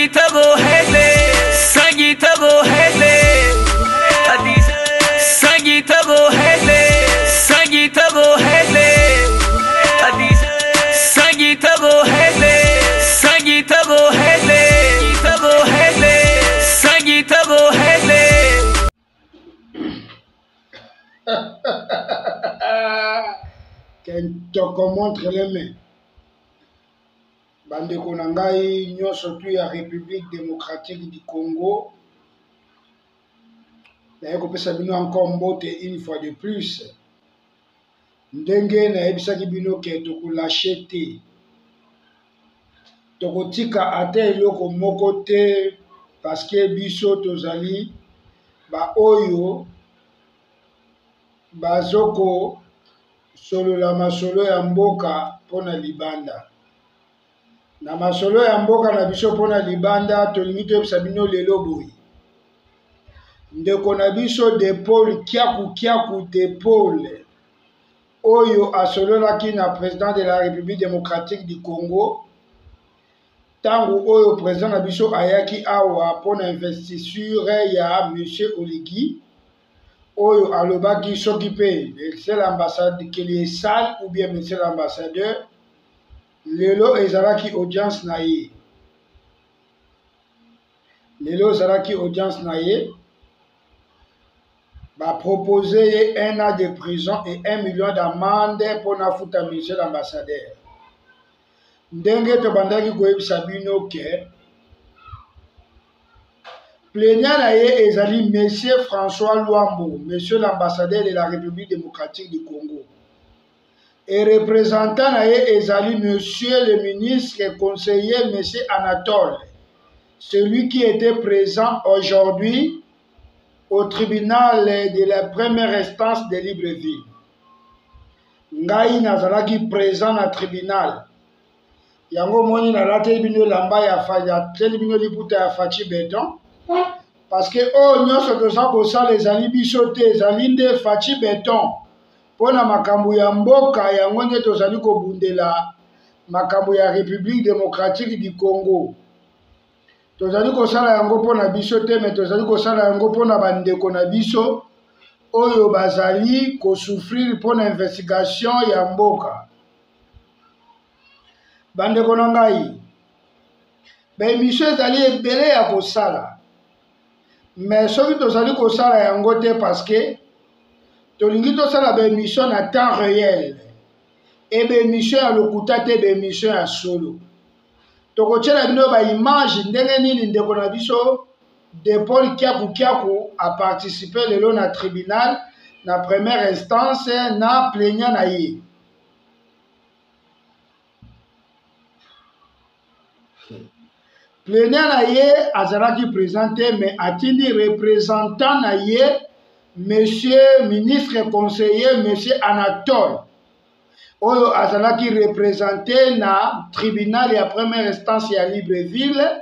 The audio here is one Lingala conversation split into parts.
Sagitago hele, Sagitago hele, Sagitago hele, Sagitago hele, Sagitago hele, Sagitago hele, Sagitago hele, Sagitago hele. Kentoko montre les mains. Bande Konangai, nous surtout la République démocratique du Congo. D'ailleurs, on peut s'abonner encore mbote une fois de plus. Ndenge na ebisa kibino ke toko lâcher te. Toko tika ate eloko moko te parce que biso tozali ba oyo bazoko solo la masolo ya mboka pona libanda. Na masolo ya mboka na biso pona libanda tolingi toyebisa bino lelo boye. Ndeko na biso d'épaule kiaku d'épaule oyo asololaki na président de la République démocratique du Congo. Tango oyo président na biso ayaki awa pona investiture ya monsieur Oligui oyo alobaki soki pe c'est l'ambassade qui est sale ou bien monsieur l'ambassadeur lelo ezalaki audience na ye. Lelo ezalaki audience na ye. Va proposer 1 an de prison et 1 million d'amende pour na futa monsieur l'ambassadeur. Ndenge to bandaki koyebisa bino ke plaignant na ye ezali monsieur François Luambo, monsieur l'ambassadeur de la République démocratique du Congo. Et représentant na ye ezali monsieur le ministre et conseiller monsieur Anatole, celui qui était présent aujourd'hui au tribunal de la première instance de Libreville. Ngai nazalaki présent na tribunal. Yango moni na late bino lamba ya faya teli bino liputa ya fachi beton. Parce que oh nyonso toza kosala ezali biso te ezali nde fachi beton. Pona makambo ya mboka yango nde tozali kobundela makambo ya République démocratique du Congo. Tozali kosala yango pona biso te mais tozali kosala yango pona bandeko na biso oyo bazali kosouffrir pona investigation ya mboka. Bandeko na ngai ba émission ezali ebele ya kosala mais soki tozali kosala yango te parce que tolingi tosala ba émission na temps réel et ba émission ya lokuta te ba émission ya solo. Tokotiela bino ba image ndenge nini ndeko na biso d'épaule kiaku a participé lelo na tribunal na première instance na plaignant na ye. Plaignant na ye azalaki présenté mais atindi représentant na ye monsieur ministre conseiller monsieur Anatole oyo azalaki représenté na tribunal ya première instance ya Libreville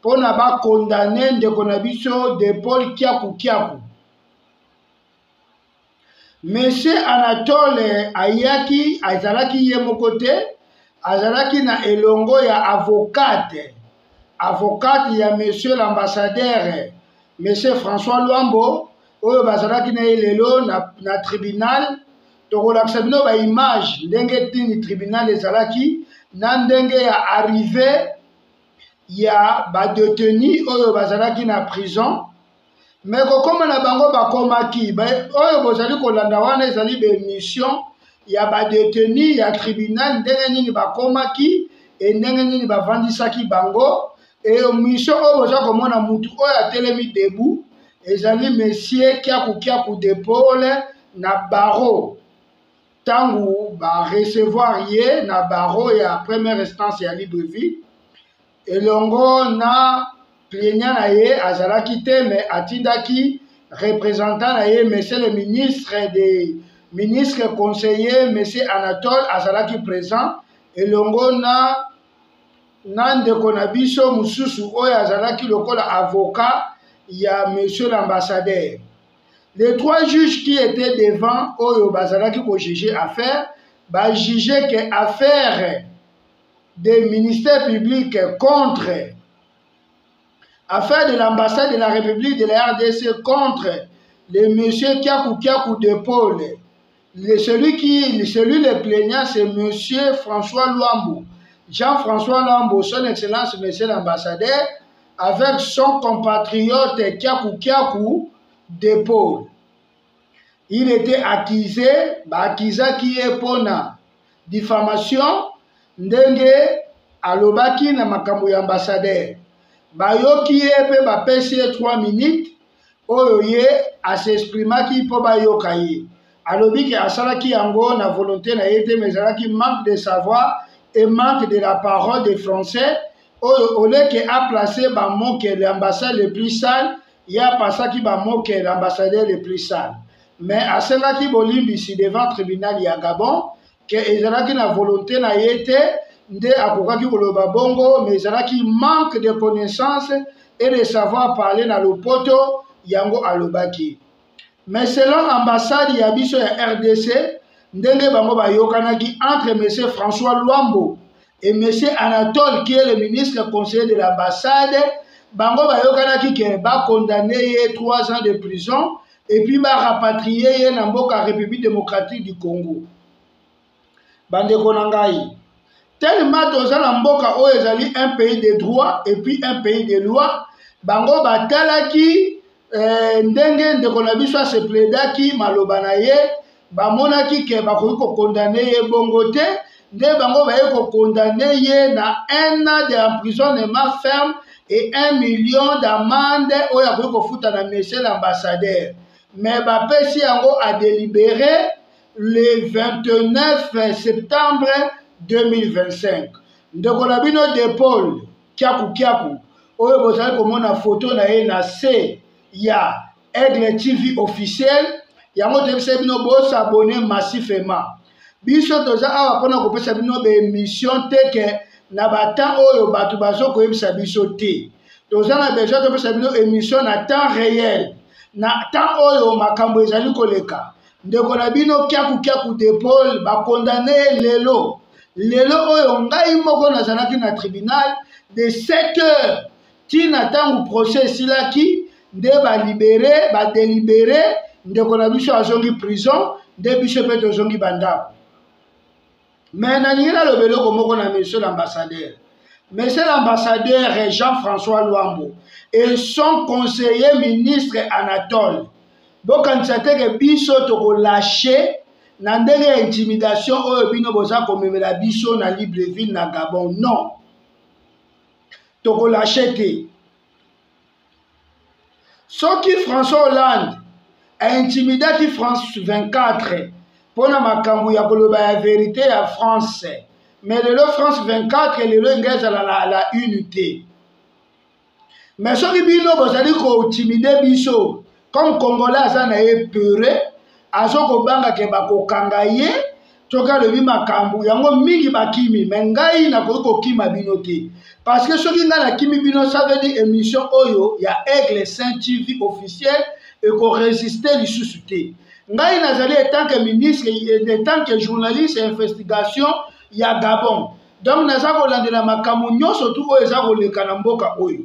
pona ba condamné ndeko na biso d'épaule kiaku. Monsieur Anatole ayaki azalaki ye moko te azalaki na elongo ya avocate ya monsieur l'ambassadeur monsieur François Luambo oyo bazalaki na lelo na tribunal. Tokolakisa bino ba image ndenge tini tribunal ezalaki na ndenge ya arrivé ya ba détenu oyo bazalaki na prison mais kokoma na bango bakomaki oyo bozali kolanda wana ezali ba émission ya ba détenu ya tribunal ndenge nini bakomaki et ndenge nini bavandisaki bango et mission oyo boza komona mutu oyo atelemi debout ezali monsieur kiaku d'épaule na barreau. Tangu ba recevoir ye na barreau ya première instance ya Libreville elongo na plaignant na ye azalaki te mais atindaki représentant na ye monsieur le ministre conseiller monsieur Anatole azalaki présent elongo na ndeko na biso mususu oyo azalaki lokola avocat ya monsieur l'ambassadeur. Les 3 juges qui étaient devant Oyo Bazalaki pour juger affaire, juger que affaire des ministères publics contre affaire de l'ambassade de la République de la RDC contre le monsieur Kiakou de Paul. Celui le plaignant, c'est monsieur François Luambo. Jean-François Luambo, son excellence, monsieur l'ambassadeur, avec son compatriote Kiakou de Paul. Il était accusé, qui est pour la diffamation, ndenge alobaki na makambo ya ambassadeur. Bayoki pe bapesi 3 minutes, oyo ye asexprimaki po bayoka ye. Alobi ke asalaki yango na volonté na ye te, mais ezalaki manque de savoir et manque de la parole des Français. Oyo oleke a placé ba moke l'ambassade le plus sale, ya pasaki ba moke l'ambassadeur le plus sale. Mais asalaki bolimbisi devant tribunal ya Gabon que ezalaki na volonté na ye te, nde akokaki koloba bongo, mais ezalaki manque de connaissances et de savoir parler na lopoto yango alobaki. Mais selon l'ambassade ya biso ya RDC, ndenge bango bayokanaki entre M. François Luambo et M. Anatole, qui est le ministre conseiller de l'ambassade, bango bayokanaki ke ba condamné 3 ans de prison et puis ba rapatrié na mboka République démocratique du Congo. Bandeko na ngai, tellement toza na mboka oyo ezali un pays de droit et puis un pays de loi, bango batalaki ndenge ndeko na biso se plaidaki maloba na ye, bamonaki ke bakoki kokondane ye bongo te, nde bango baye kokondane ye na 1 an d'emprisonnement ferme et 1 million d'amende oyo akoki kofuta na monsieur l'ambassadeur. Mais bapesi yango a délibéré le 29 septembre 2025. Ndeko na bino de Paul Kiakou oyo bozali komona photo na ye na se ya Aigle TV officiel, yango tebisa bino bo s'abonner massivement. Biso toza awa pona kopesa bino be émission teke na bata oyo batu bazo koyebisa biso te. Toza na besoin topesa bino émission na temps réel, na temps oyo makambo ezali koleka. Ndeko na bino Kiakou de Paul ba condamné lelo oyo ngai moko nazalaki na tribunal de 7 heures tina tangu procès silaki nde ba délibéré ndeko na biso azongi prison, nde biso pe tozongi bandako. Mais nalingi naloba eloko moko na monsieur l'ambassadeur. Monsieur l'ambassadeur Jean-François Luambo et son conseiller ministre Anatole bokanisa teke biso tokolâche na ndenge ya intimidation oyo bino boza komemela biso na Libreville na Gabon. Non, tokolâche te. Soki François Hollande a intimidé France 24 pour na makambo ya koloba ya vérité ya France, mais lelo France 24 lelo ngeza la unité. Mais soki bino bozali ko intimider biso comme Congolais aza na ye peure azoko banga ke bakokanga ye toka lebi makambo yango mingi bakimi, mais ngai na ko kima bino te. Parce que ce qui na kimi bino, ça veut dire émission oyo ya Aigle Saint TV officiel et qu'on résistait lisusu te. Ngai nazali en tant que ministre et en tant que journaliste investigation ya Gabon. Donc naza kolandela makambo nyonso tu oyo eza koleka na mboka oyo.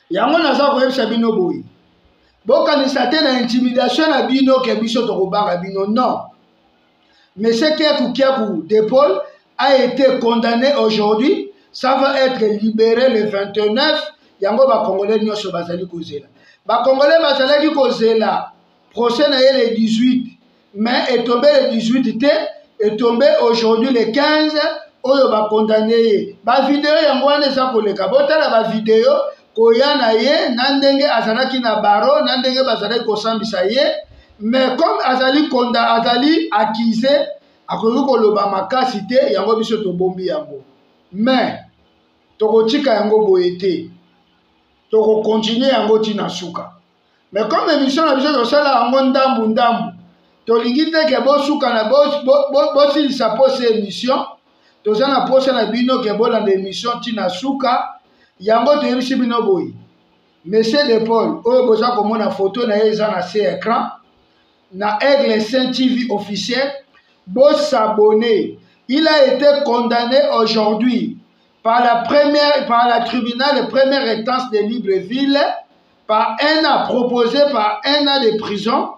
Yango naza koyebisa bino boyi. Bokanisa te na intimidation na bino ke biso tokobanga bino, non. Monsieur Kiakou de Paul a été condamné aujourd'hui, ça va être libéré le 29. Yango ba Congolais nyonso bazali kozela. Ba Congolais bazali kozela. Procès na ye le 18, mais est tombé le 18 te, est tombé aujourd'hui le 15. Oyo ba condamné. Ba vidéo yango wana eza koleka. Botala ba vidéo koya na ye nandenge azalaki na baro, nandenge bazali kosambisa ye, mais comme azali accusé akoki koloba makasi te, yango biso tobombi yango. Mais tokotika yango boye te, toko continuer yango tina suka. Mais comme émission na biso tosala yango ndambu tolingi te ke bosuka na bosilisa pose émission, toza na pose na bino ke bolanda émission tina suka. Yango toyebisi bino boye. Monsieur de Paul oyo boza komona photo na ye eza na se écran na Aigle Saint TV officiel. Bo s'abonner. Il a été condamné aujourd'hui par la tribunal de première instance de Libreville, par un an proposé par 1 an de prison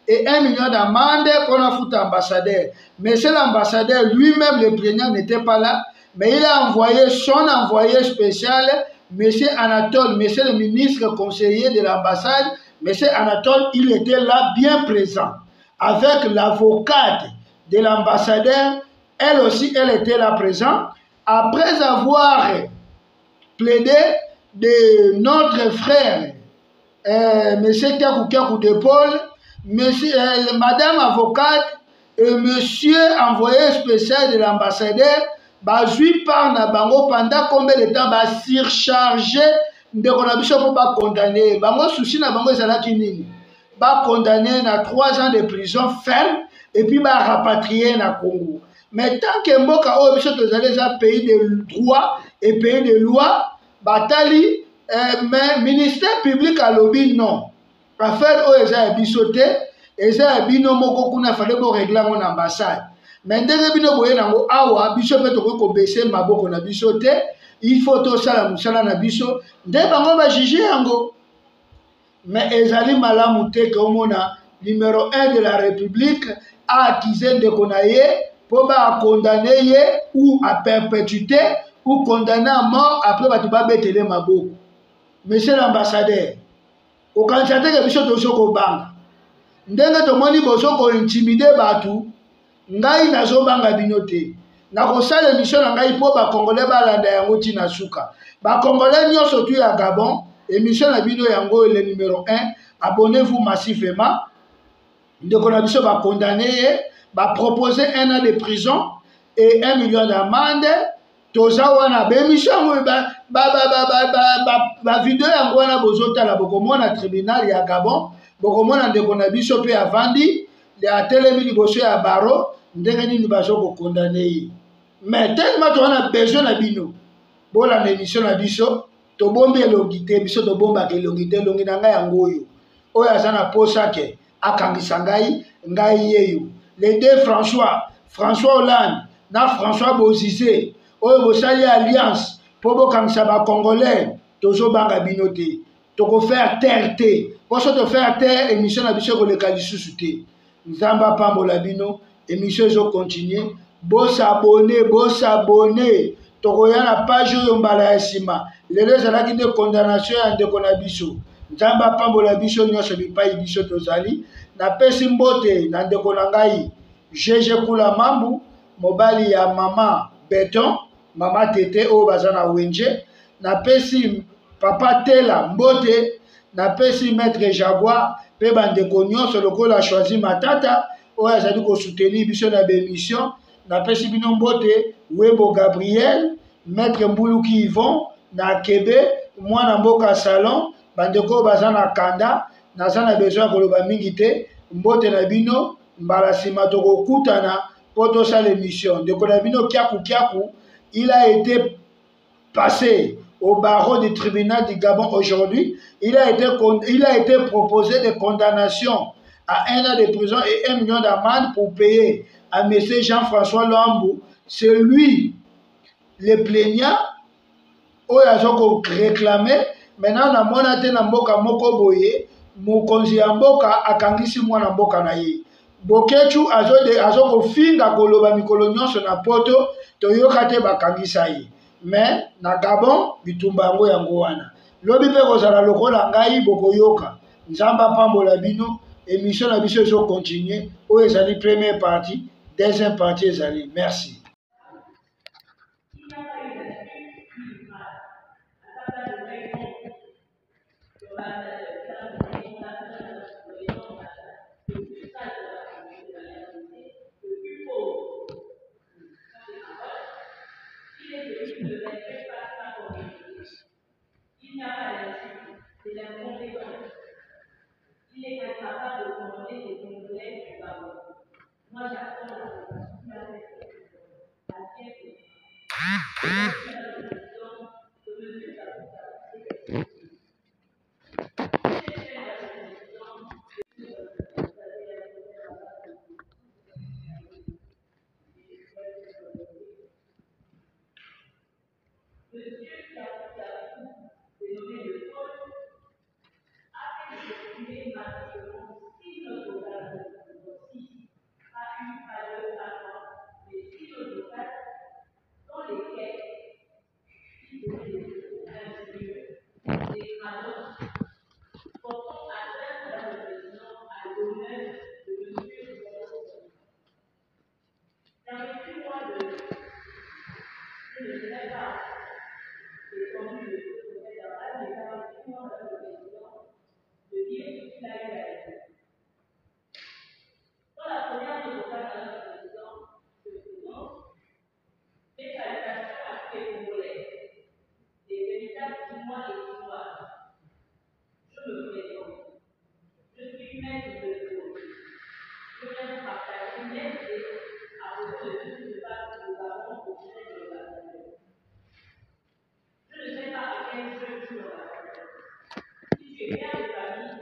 et 1 million d'amende pour la foutre ambassadeur. Monsieur l'ambassadeur lui-même, le plaignant, n'était pas là, mais il a envoyé son envoyé spécial, monsieur Anatole, monsieur le ministre conseiller de l'ambassade, monsieur Anatole, il était là bien présent, avec l'avocate de l'ambassadeur, elle aussi, elle était là présente. Après avoir plaidé de notre frère, monsieur Kakou d'épaule, madame avocate et monsieur envoyé spécial de l'ambassadeur, bazui par na bango pendant combien de temps ba surchargé ndeko na biso pour ba condamner bango souci na bango ezalaki nini ba condamner na 3 ans de prison ferme et puis ba rapatrier na Congo. Mais tant que mboka oyo biso tozali eza pays de droit et pays de loi, batali mais ministère public alobi non. Affaire oyo eza ya biso te, eza ya bino moko kuna fallait bo régler mon ambassade. Mais ndenge bino boye nango awa biso pe tokoki kobese maboko na biso te, il faut tosala mosala na biso nde bango ba juge yango. Mais ezali malamu te ke omona numéro 1 de la République a accusé ndeko na ye pour condamner ye ou à perpétuité ou condamner à mort après bato babetele maboko. Monsieur l'ambassadeur, okanisa te ke biso tozo kobanga ndenge tomoni bozo kointimide bato, ngai nazobanga bino te, nakosala émission na ngai mpo bakongolais balanda yango ntina suka. Bakongolais nyonso tu ya Gabon, émission na bino yango le numéro 1, abonnez-vous massivement. Ndeko na biso bakondamne ye, baproposer 1 an de prison et 1 million d'amende. Toza wana bémission yango bavideo yango wana bozotala bokomona tribunal ya Gabon, bokomona ndeko na biso pe avandi atelemi liboso ya baro ndenge nini bazo kokondamne ye. Mais tellement towana besoin na bino bolanda émission na biso, tobombi elongi te, biso tobombaka elongi te, elongi na ngai yango oyo aza na posa ke akangisa ngai yeyo. Les deux François Hollande na François Bozizé oyo bosali alliance po bokangisa bakongolais, tozobanga bino te, tokofaire terre te, poso tofaire terre émission na biso koleka lisusu te. Nzambe apambola bino, émission ezo continuer, bosabone tokoya na page oyo mbala ya nsima lelo ezalaki nde condamnation ya ndeko na biso. Nzambe apambola biso nyonso bipai biso tozali. Napesi mbote na ndeko na ngai Jeje Kula Mambu, mobali ya mama Beton, mama Tete oyo baza na Wenje. Napesi papa Tela mbote, napesi maître Jaguar pe bandeko nyonso lokola Choisi Matata oyo azali kosoutenir biso na bémission. Napesi bino mbote Webo Gabriel, maître Mbuluki Yvon na Kebe, mwana mboka salon, bandeko baza na kanda, naza na besoin koloba mingi te, mbote na bino mbala sima tokokutana po tosala émission. Ndeko na bino Kiakou, il a été passé au barreau du tribunal du Gabon aujourd'hui. Il a été proposé de condamnation à 1 an de prison et 1 million d'amende pour payer à M. Jean-François Lambou. C'est lui, le plaignant, oyo azoko réclamer. Maintenant na mona te na mboka moko boye, mokonzi ya mboka akangisi mwana mboka na ye. Bokechu azoko finga koloba mikolo nyonso na poto, toyoka te bakangisa ye. Mais na Gabon bitumba yango wana. Lobi pe kozala lokola ngai bokoyoka. Nzamba pambola bino, émission na biso ezo continuer, oyo ezali première partie, deuxième partie ezali. Merci. Il n'y a pas d'insulte, c'est l'incompétence. Il est incapable de commander des Congolais du Gabon. Moi, j'attends la monsieur qui a dénommé le Paul, a fait circuler massivement 6 notes vocales de 6 à une valeur attente des 6 notes vocales dans lesquelles il faut inclure des annonces portant atteinte à la président à l'honneur de monsieur Paul. Permettez-moi je ne sais pas étendu le projet d'Arabes, mais permettez-moi à le président de dire ce qu'il a eu à dire. Dans la première vocale de notre président, le président, mes salutations à tous les Congolais, des véritables Chinois et Chinoises. Je me présente. Je suis maître de l'école. Je viens de partager mes idées à propos de tout ce que nous avons au sein de l'organisation. Je ne sais pas à quel jeu tu l'organises. Si tu es père de famille,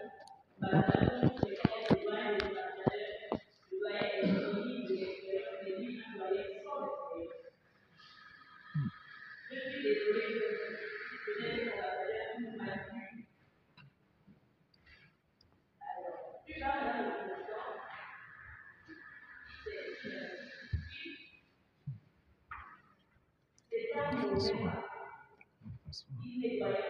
l'organisation c'est quand les doyens des ambassadeurs, le doyen économique de l'extérieur, les livres, le doyen sans l'extérieur. Je suis désolée de peut-être l'ambassadeur nous m'a dit. Alors, tu vas dans le président, c'est un mauvais pas. Il n'est pas